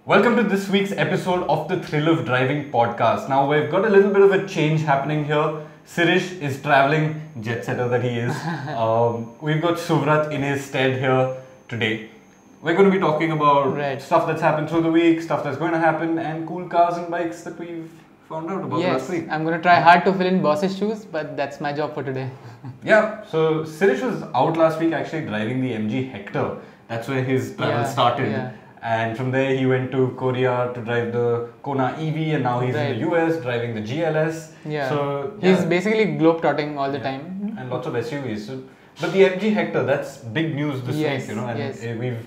Welcome to this week's episode of the Thrill of Driving podcast. Now, we've got a little bit of a change happening here. Sirish is traveling, jet setter that he is. We've got Suvrat in his stead here today. We're going to be talking about stuff that's happened through the week, stuff that's going to happen, and cool cars and bikes that we've found out about last week. I'm going to try hard to fill in boss's shoes, but that's my job for today. Yeah, so Sirish was out last week actually driving the MG Hector. That's where his travel started. Yeah. And from there he went to Korea to drive the Kona EV, and now he's in the US driving the GLS. Yeah. So he's basically globe-trotting all the time. And lots of SUVs. So, but the MG Hector, that's big news this week, you know, and we've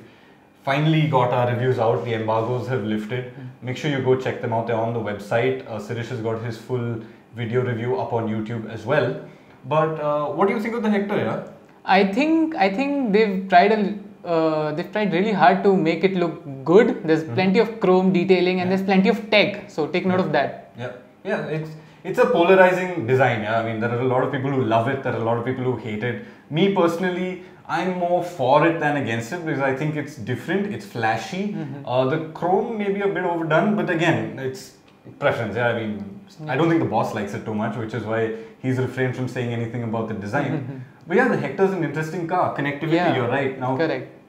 finally got our reviews out. The embargoes have lifted. Make sure you go check them out. They're on the website. Sirish has got his full video review up on YouTube as well. But what do you think of the Hector? Yeah, I think they've tried really hard to make it look good. There's plenty of chrome detailing and there's plenty of tech. So take note of that. Yeah. It's a polarizing design. Yeah, I mean there are a lot of people who love it. There are a lot of people who hate it. Me personally, I'm more for it than against it because I think it's different. It's flashy. The chrome may be a bit overdone, but again, it's preference. Yeah, I mean, I don't think the boss likes it too much, which is why he's refrained from saying anything about the design. But yeah, the Hector's an interesting car. Connectivity, you're right. Now,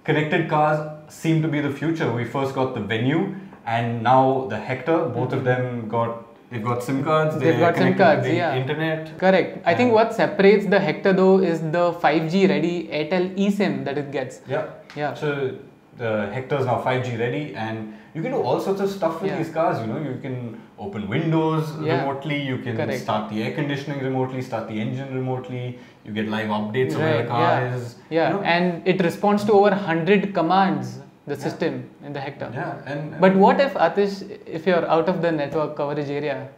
connected cars seem to be the future. We first got the Venue, and now the Hector. Both of them they've got SIM cards. They've got SIM cards, internet. Correct. I think what separates the Hector though is the 5G ready Airtel eSIM that it gets. Yeah. So the Hector is now 5G ready, and you can do all sorts of stuff with these cars. You know, you can open windows remotely. You can start the air conditioning remotely, start the engine remotely. You get live updates of where the car is. Yeah, you know? And it responds to over 100 commands. The system in the Hector. But what if, Atish, if you're out of the network coverage area?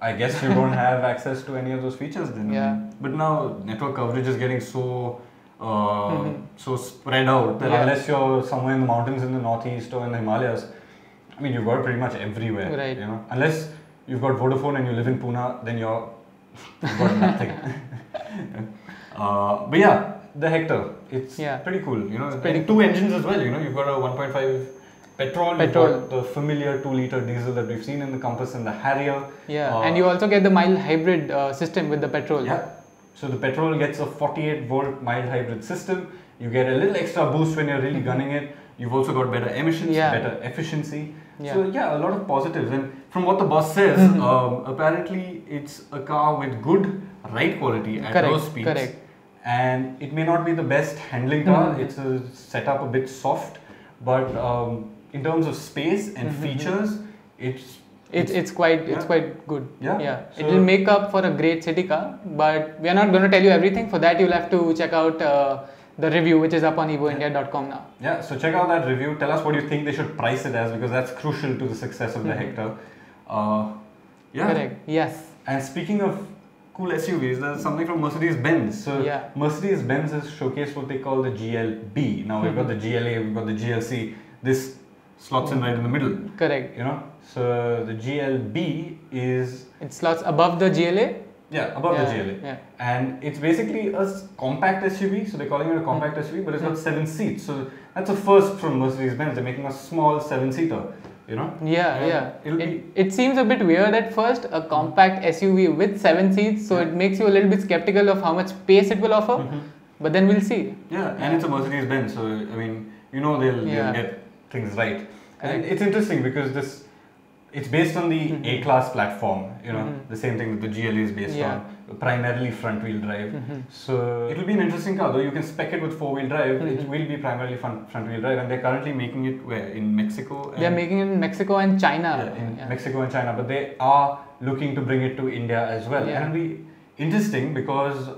I guess you don't have access to any of those features then. Yeah. But now network coverage is getting so so spread out that unless you're somewhere in the mountains in the northeast or in the Himalayas, I mean you've got pretty much everywhere. Right. You know, unless you've got Vodafone and you live in Pune, then you've got nothing. But yeah. The Hector, it's pretty cool, you know, and two engines as well, you know, you've got a 1.5 petrol, you've got the familiar 2-litre diesel that we've seen in the Compass and the Harrier. And you also get the mild hybrid system with the petrol. So the petrol gets a 48-volt mild hybrid system, you get a little extra boost when you're really gunning it, you've also got better emissions, better efficiency. So a lot of positives, and from what the boss says, apparently it's a car with good ride quality at low speeds. And it may not be the best handling car, it's set up a bit soft, but in terms of space and features, it's quite good. So it will make up for a great city car, but we are not going to tell you everything. For that, you'll have to check out the review, which is up on evoindia.com now. Yeah, so check out that review. Tell us what you think they should price it as, because that's crucial to the success of the Hector. Correct. Yes. And speaking of cool SUVs, there's something from Mercedes-Benz. So Mercedes-Benz has showcased what they call the GLB. Now we've got the GLA, we've got the GLC. This slots in right in the middle. Correct. You know, so the GLB is... It slots above the GLA? Yeah, above the GLA. And it's basically a compact SUV. So they're calling it a compact SUV, but it's got 7 seats. So that's a first from Mercedes-Benz. They're making a small 7-seater. You know? It seems a bit weird at first, a compact SUV with 7 seats, so it makes you a little bit skeptical of how much space it will offer, but then we'll see. And it's a Mercedes-Benz, so I mean, you know they'll get things right. And it's interesting because it's based on the A-Class platform, you know, the same thing that the GLA is based on, primarily front-wheel drive. So it'll be an interesting car, though you can spec it with 4-wheel drive, it will be primarily front-wheel drive, and they're currently making it where? In Mexico? They're making it in Mexico and China. Mexico and China, but they are looking to bring it to India as well. And it'll be interesting because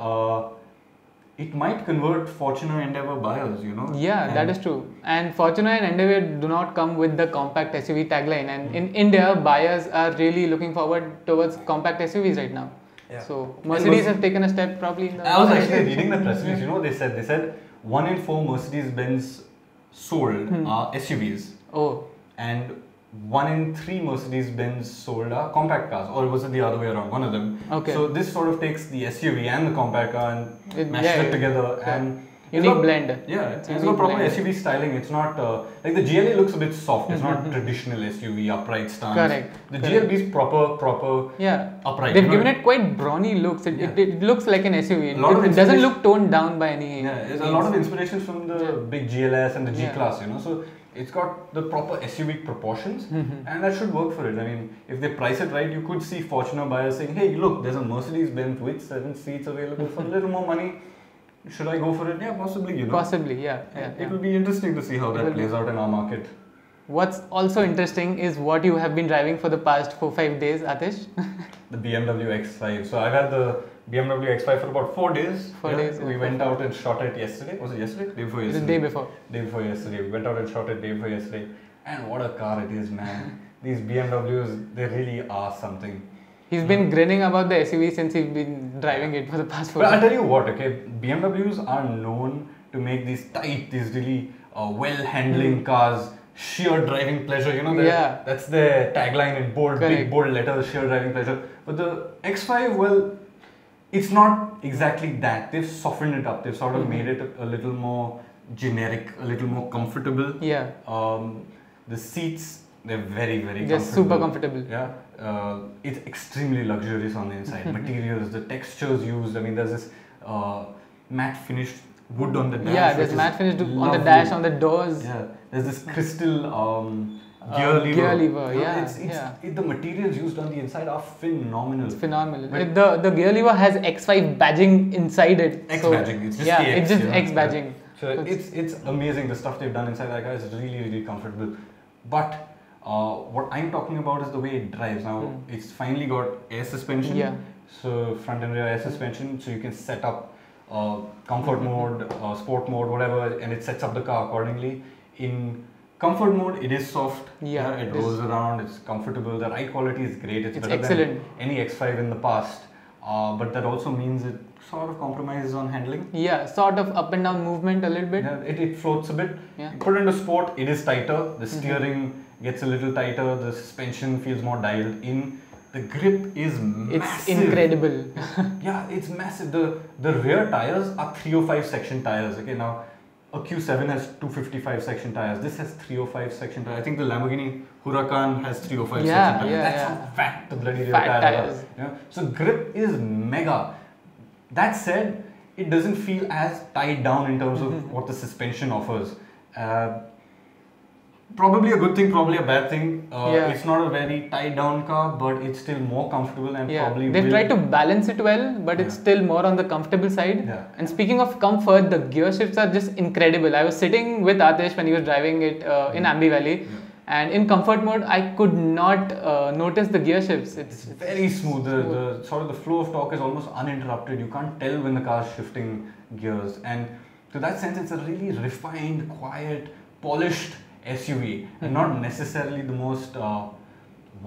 it might convert Fortuner Endeavour buyers, you know. That is true. And Fortuner and Endeavour do not come with the compact SUV tagline, and in India, buyers are really looking forward towards compact SUVs right now. So Mercedes have taken a step probably in the... I was actually reading the press release, you know what they said? They said 1 in 4 Mercedes-Benz sold are SUVs. And 1 in 3 Mercedes-Benz sold are compact cars, or was it the other way around? One of them. So this sort of takes the SUV and the compact car and mashes it together. And unique blend. Yeah, it's got unique proper blend. SUV styling. It's not like the GLA looks a bit soft. It's not traditional SUV upright stance. Correct. The GLB is proper Yeah. upright. They've given it quite brawny looks. It looks like an SUV. A lot of It doesn't inspiration- look toned down by any. Yeah, there's a lot of inspirations from the big GLS and the G Yeah. class, So it's got the proper SUV proportions, and that should work for it. I mean, if they price it right, you could see Fortuner buyers saying, "Hey, look, there's a Mercedes-Benz with 7 seats available for a little more money. Should I go for it?" Yeah, possibly. Possibly, yeah. It will be interesting to see how that plays out in our market. What's also interesting is what you have been driving for the past 4-5 days, Atish. The BMW X5. So I've had the BMW X5 for about 4 days. 4 days. We went out and shot it yesterday. Was it yesterday? Day before The yesterday. day before. Day before yesterday. We went out and shot it day before yesterday. And what a car it is, man. These BMWs, they really are something. He's been grinning about the SUV since he's been driving it for the past 4 But I'll days. tell you what, okay, BMWs are known to make these tight, these really well-handling cars, sheer driving pleasure, Yeah. that's their tagline in bold, big Correct. bold letters, sheer driving pleasure. But the X5, well, it's not exactly that. They've softened it up. They've sort of made it a little more generic, a little more comfortable. Yeah. The seats, they're very, very They're comfortable. super comfortable. Yeah, it's extremely luxurious on the inside. Materials, the textures used. I mean, there's this matte finished wood on the dash. Yeah, which there's is matte finish on the lovely. dash, on the doors. Yeah, there's this crystal gear lever. Gear lever, The materials used on the inside are phenomenal. It's phenomenal. But- The gear lever has X5 badging inside it. X so, badging. It's just yeah, the X. it's just X badging. So it's amazing the stuff they've done inside that car is really, really comfortable. But what I'm talking about is the way it drives. Now it's finally got air suspension. Yeah. So front and rear air suspension, so you can set up comfort mode, sport mode, whatever, and it sets up the car accordingly. In comfort mode, it is soft. Yeah, it it is. rolls around. It's comfortable. The ride quality is great. It's better excellent. than any X5 in the past. But that also means it sort of compromises on handling. Yeah, sort of up and down movement a little bit. Yeah, it floats a bit. Yeah. You put it into sport, it is tighter. The steering gets a little tighter. The suspension feels more dialed in. The grip is massive. It's incredible. Yeah, it's massive. The rear tires are 305 section tires. Okay, now a Q7 has 255 section tires. This has 305 section tires. I think the Lamborghini Huracan has 305 Yeah, section tires. yeah, That's yeah. how fat the bloody rear Fat tires tires. are. Yeah. So grip is mega. That said, it doesn't feel as tied down in terms of what the suspension offers. Probably a good thing, probably a bad thing. Yeah. It's not a very tied down car, but it's still more comfortable and Yeah, probably they've will- tried to balance it well, but it's Yeah. still more on the comfortable side. Yeah. And speaking of comfort, the gear shifts are just incredible. I was sitting with Atish when he was driving it in Ambi Valley, and in comfort mode, I could not notice the gear shifts. It's very smooth. The sort of the flow of torque is almost uninterrupted. You can't tell when the car is shifting gears, and to that sense, it's a really refined, quiet, polished SUV, and not necessarily the most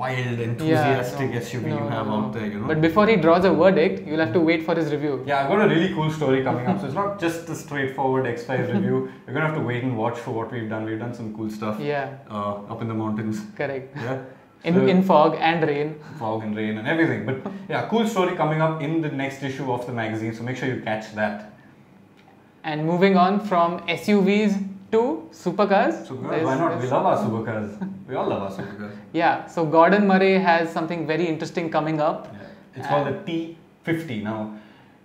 wild, enthusiastic SUV you have out there. But before he draws a verdict, you'll have to wait for his review. Yeah, I've got a really cool story coming up. So it's not just a straightforward X5 review. You're gonna have to wait and watch for what we've done. We've done some cool stuff. Yeah, Up in the mountains. correct. Yeah. In fog and rain. Fog and rain and everything. But yeah, cool story coming up in the next issue of the magazine. So make sure you catch that. And moving on from SUVs to supercars. So There's- why not? We there's- love our supercars. We all love our supercars. Yeah, so Gordon Murray has something very interesting coming up. Yeah. It's called the T50. Now,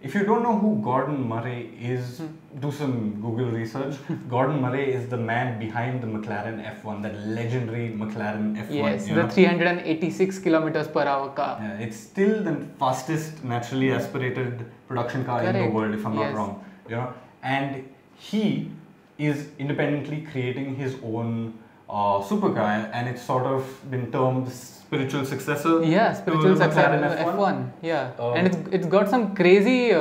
if you don't know who Gordon Murray is, do some Google research. Gordon Murray is the man behind the McLaren F1, that legendary McLaren F1. Yes, you the know? 386 kilometers per hour car. Yeah, it's still the fastest naturally aspirated production car in the Correct. world, if I'm not Yes. wrong. And he is independently creating his own supercar, and it's sort of been termed the spiritual successor. Yeah, to spiritual the successor McLaren F1. Yeah, Um, and it's got some crazy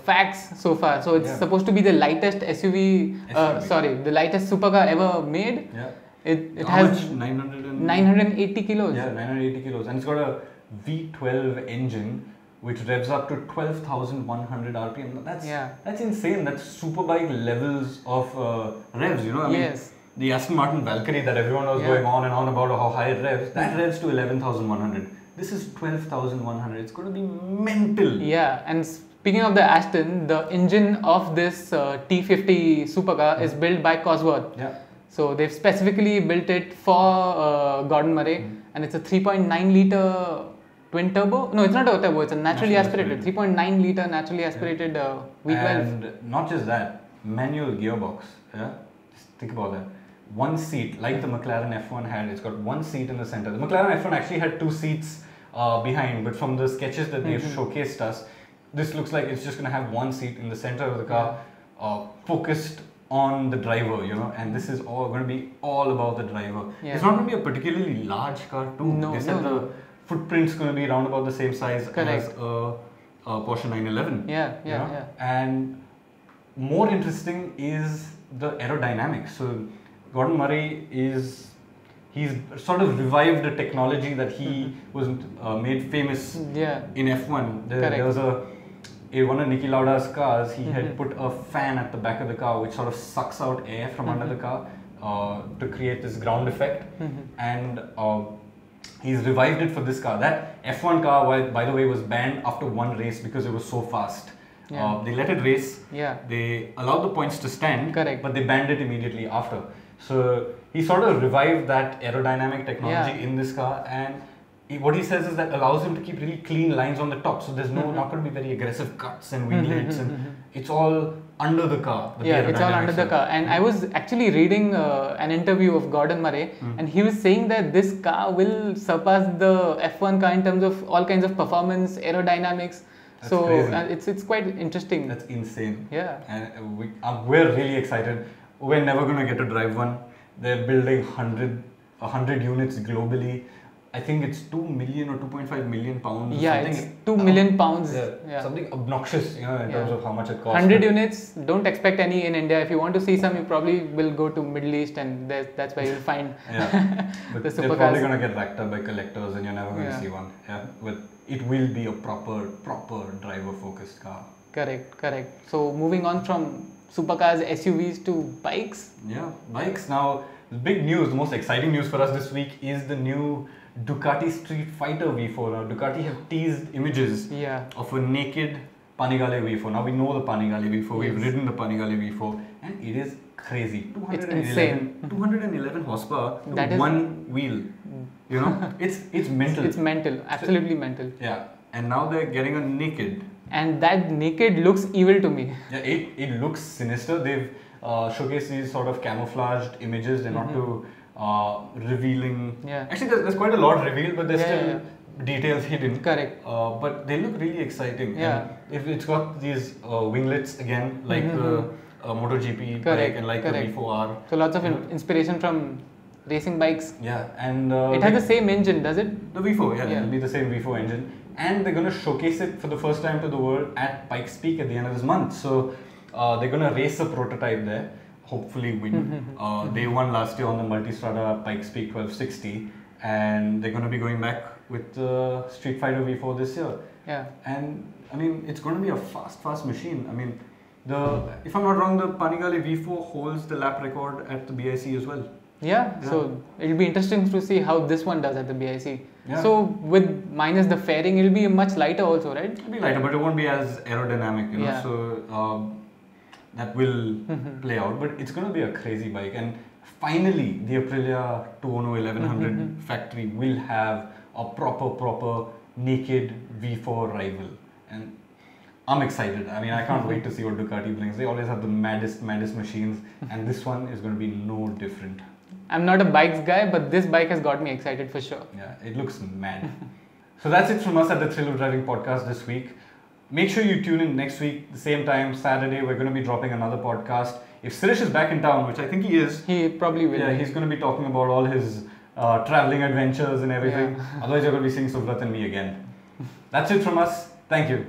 facts so far. So it's Yeah. supposed to be the lightest SUV. SUV. The lightest supercar ever made. Yeah. It How has much? 980 kilos. Yeah, 980 kilos, and it's got a V12 engine which revs up to 12,100 RPM. That's insane. That's superbike levels of revs. I mean, Yes. the Aston Martin Valkyrie that everyone was Yeah. going on and on about how high it revs, that revs to 11,100. This is 12,100. It's going to be mental. Yeah, and Speaking of the Aston, the engine of this T50 supercar is built by Cosworth. Yeah. So they've specifically built it for Gordon Murray, and it's a 3.9 liter twin turbo. No, it's not a turbo. It's a naturally aspirated 3.9 liter naturally aspirated V12. And not just that, manual gearbox. Yeah, just think about that. One seat, like the McLaren F1 had. It's got one seat in the center. The McLaren F1 actually had two seats behind, but from the sketches that they've showcased us, this looks like it's just going to have one seat in the center of the car, focused on the driver, you know, and this is all going to be all about the driver. It's not going to be a particularly large car too. They said the footprint's going to be around about the same size as a Porsche 911. Yeah. And more interesting is the aerodynamics. So Gordon Murray he's sort of revived a technology that he was made famous in F1. There was one of Niki Lauda's cars, he had put a fan at the back of the car which sort of sucks out air from under the car to create this ground effect. And he's revived it for this car. That F1 car, by the way, was banned after one race because it was so fast. They let it race, they allowed the points to stand, but they banned it immediately after. So he sort of revived that aerodynamic technology in this car, and what he says is that allows him to keep really clean lines on the top. So there's not going to be very aggressive cuts and wheelheads, and it's all under the car. It's all under the car. And I was actually reading an interview of Gordon Murray, and he was saying that this car will surpass the F1 car in terms of all kinds of performance, aerodynamics. That's it's quite interesting. That's insane. Yeah. And we're really excited. We're never going to get to drive one. They're building 100 units globally. I think it's 2 million or 2.5 million pounds. Yeah, it's 2 million pounds. Something obnoxious, you know, in terms of how much it costs. 100 units, don't expect any in India. If you want to see some, you probably will go to Middle East, and that's where you'll find but the they're probably going to get racked up by collectors, and you're never going to see one. But it will be a proper driver-focused car. Correct. So moving on from supercars, SUVs to bikes. Yeah, bikes. Now, the big news, the most exciting news for us this week is the new Ducati Street Fighter V4. Now, Ducati have teased images of a naked Panigale V4. Now, we know the Panigale V4, we've ridden the Panigale V4, and it is crazy. It's insane. 211 horsepower with one wheel. You know, it's mental. It's mental, absolutely mental. Yeah, and now they're getting a naked. And that naked looks evil to me. Yeah, it looks sinister. They've showcased these sort of camouflaged images. They're not too revealing. Actually, there's quite a lot revealed, but there's still details hidden. Correct. But they look really exciting. And if it's got these winglets again, like the MotoGP bike and like the V4R. So lots of inspiration from racing bikes. Yeah, and it has the same engine, does it? The V4, it'll be the same V4 engine. And they're going to showcase it for the first time to the world at Pikes Peak at the end of this month. So they're going to race a prototype there, hopefully win. They won last year on the Multistrada Pikes Peak 1260, and they're going to be going back with the Street Fighter V4 this year. Yeah. And I mean, it's going to be a fast machine. I mean, if I'm not wrong, the Panigale V4 holds the lap record at the BIC as well. Yeah, so it'll be interesting to see how this one does at the BIC. So with minus the fairing, it'll be much lighter also, right? It'll be lighter, but it won't be as aerodynamic, you know. So that will play out. But it's going to be a crazy bike, and finally, the Aprilia Tuono 1100 factory will have a proper naked V4 rival, and I'm excited. I mean, I can't wait to see what Ducati brings. They always have the maddest machines, and this one is going to be no different. I'm not a bikes guy, but this bike has got me excited for sure. Yeah, it looks mad. So that's it from us at the Thrill of Driving podcast this week. Make sure you tune in next week, the same time, Saturday. We're going to be dropping another podcast. If Sirish is back in town, which I think he is. He probably will. Yeah, he's going to be talking about all his traveling adventures and everything. Otherwise, you're going to be seeing Suvrat and me again. That's it from us. Thank you.